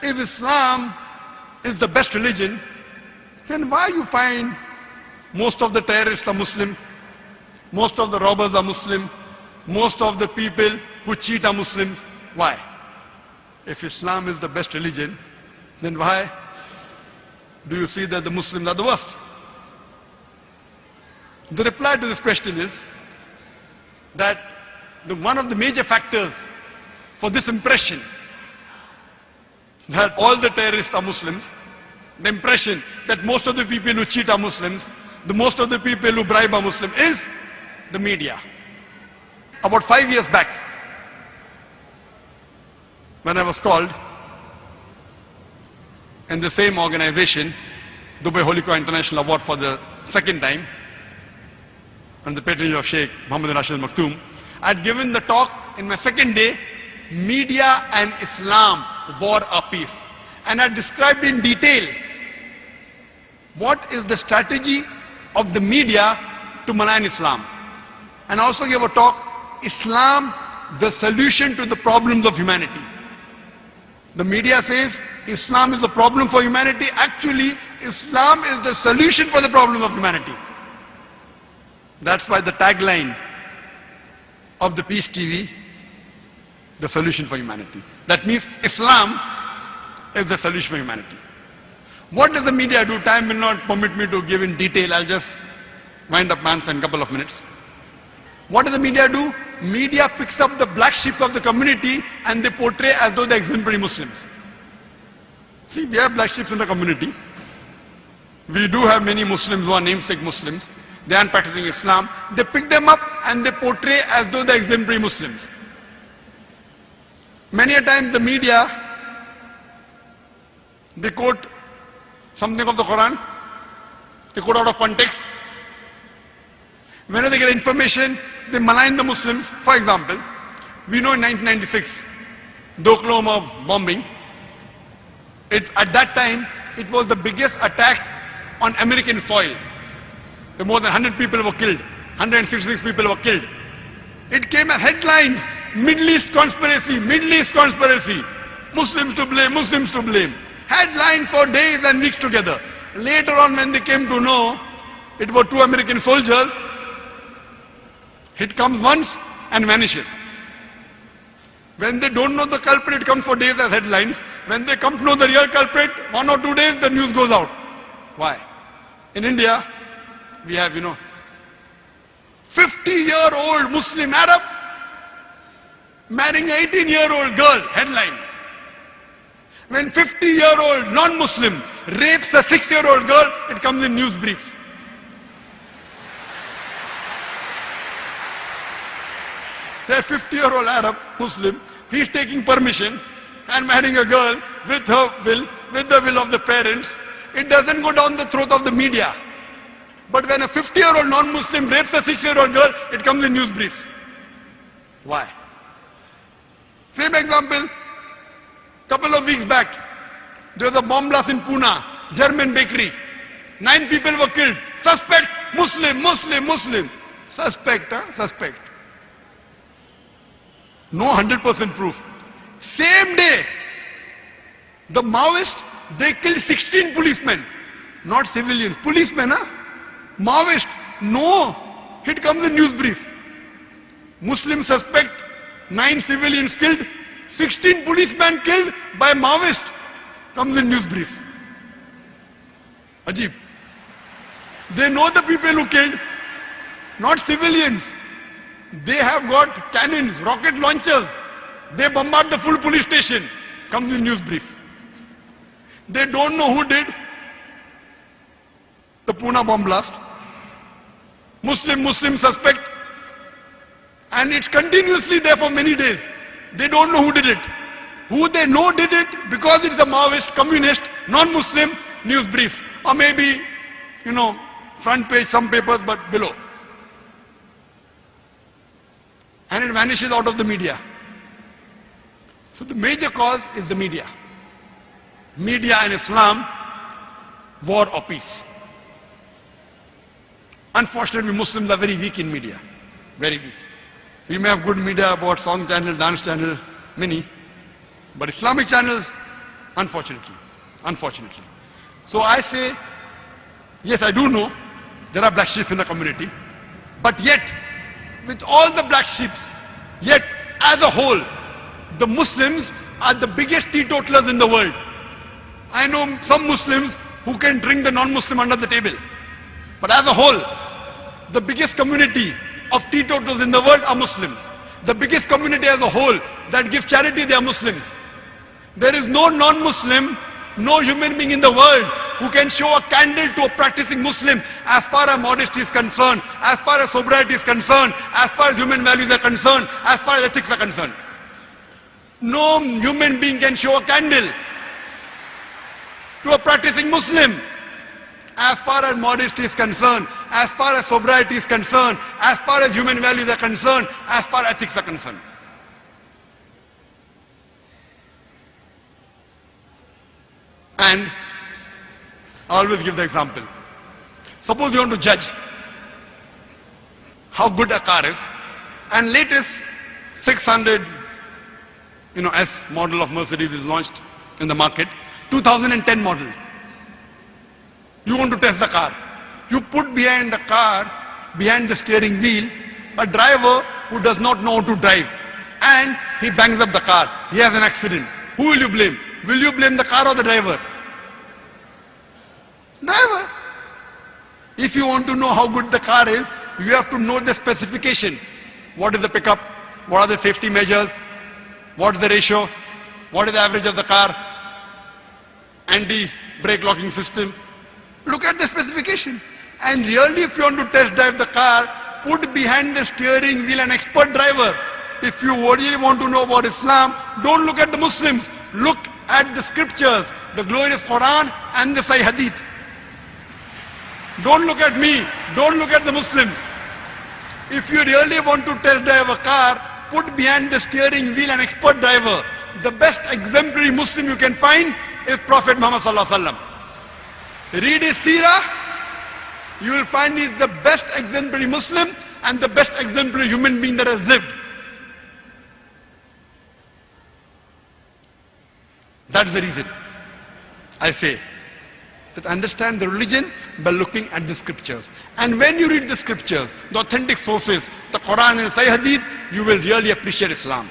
if Islam is the best religion, then why you find most of the terrorists are Muslim, most of the robbers are Muslim, most of the people who cheat are Muslims? Why? If Islam is the best religion, then why do you see that the Muslims are the worst? The reply to this question is that one of the major factors for this impression that all the terrorists are Muslims, the impression that most of the people who cheat are Muslims, most of the people who bribe are Muslim, is the media. About 5 years back, when I was called in the same organization, Dubai Holy Quran International Award, for the second time, on the patronage of Sheikh Muhammad Rashid Maktoum, I had given the talk in my second day, Media and Islam, War or Peace. And I described in detail what is the strategy of the media to malign Islam. And I also gave a talk, Islam, the solution to the problems of humanity. The media says Islam is a problem for humanity. Actually, Islam is the solution for the problem of humanity. That's why the tagline of the Peace TV, the solution for humanity. That means Islam is the solution for humanity. What does the media do? Time will not permit me to give in detail. I'll just wind up my answer in a couple of minutes. What does the media do? Media picks up the black sheep of the community and they portray as though they're exemplary Muslims. See, we have black sheep in the community. We do have many Muslims who are namesake Muslims. They aren't practicing Islam. They pick them up and they portray as though they're exemplary Muslims. Many a time the media, they quote something of the Quran, they quote out of context. Whenever they get information, they malign the Muslims. For example, we know in 1996, the Oklahoma bombing, at that time, it was the biggest attack on American soil. More than 100 people were killed, 166 people were killed. It came as headlines, Middle East conspiracy, Middle East conspiracy, Muslims to blame, Muslims to blame. Headline for days and weeks together. Later on, when they came to know it were 2 American soldiers, it comes once and vanishes. When they don't know the culprit, it comes for days as headlines. When they come to know the real culprit, 1 or 2 days, the news goes out. Why? In India, we have, 50-year-old Muslim Arab marrying an 18-year-old girl, headlines. When 50-year-old non-Muslim rapes a 6-year-old girl, it comes in news briefs. That 50-year-old Arab Muslim, he is taking permission and marrying a girl with her will, with the will of the parents. It doesn't go down the throat of the media. But when a 50-year-old non-Muslim rapes a 6-year-old girl, it comes in news briefs. Why? Same example, couple of weeks back, there was a bomb blast in Pune, German bakery. 9 people were killed. Suspect, Muslim, Muslim, Muslim. Suspect, Suspect. No 100% proof. Same day, the Maoists, they killed 16 policemen. Not civilians, policemen, Maoist, no. It comes in news brief. Muslim suspect, 9 civilians killed, 16 policemen killed by Maoist. Comes in news briefs. Ajib. They know the people who killed, not civilians. They have got cannons, rocket launchers. They bombard the full police station. Comes in news brief. They don't know who did the Pune bomb blast. Muslim suspect. And it's continuously there for many days. They don't know who did it. Who they know did it because it's a Maoist, communist, non-Muslim, news briefs. Or maybe, front page, some papers, but below. And it vanishes out of the media. So the major cause is the media. Media and Islam, war or peace. Unfortunately, Muslims are very weak in media. Very weak. We may have good media about song channel, dance channel, many. But Islamic channels, Unfortunately. Unfortunately. So I say, yes, I do know there are black sheep in the community, but yet, with all the black sheep, yet as a whole, the Muslims are the biggest teetotalers in the world. I know some Muslims who can drink the non-Muslim under the table. But as a whole, the biggest community of teetotalers in the world are Muslims. The biggest community as a whole that give charity, they are Muslims. There is no non-Muslim, no human being in the world who can show a candle to a practicing Muslim as far as modesty is concerned, as far as sobriety is concerned, as far as human values are concerned, as far as ethics are concerned. No human being can show a candle to a practicing Muslim as far as modesty is concerned, as far as sobriety is concerned, as far as human values are concerned, as far as ethics are concerned. And I always give the example. Suppose you want to judge how good a car is, and latest 600 S model of Mercedes is launched in the market, 2010 model. You want to test the car. You put behind the car, behind the steering wheel, a driver who does not know how to drive, and he bangs up the car. He has an accident. Who will you blame? Will you blame the car or the driver? Driver. If you want to know how good the car is, you have to know the specification. What is the pickup? What are the safety measures? What is the ratio? What is the average of the car? Anti-brake locking system. Look at the specification. And really, if you want to test drive the car, put behind the steering wheel an expert driver. If you really want to know about Islam, don't look at the Muslims. Look at the scriptures, the glorious Quran and the Sahih Hadith. Don't look at me. Don't look at the Muslims. If you really want to test drive a car, put behind the steering wheel an expert driver. The best exemplary Muslim you can find is Prophet Muhammad Sallallahu Alaihi Wasallam. Read his seerah, you will find he's the best exemplary Muslim and the best exemplary human being that has lived. That's the reason I say that understand the religion by looking at the scriptures. And when you read the scriptures, the authentic sources, the Quran and Sahih Hadith, you will really appreciate Islam.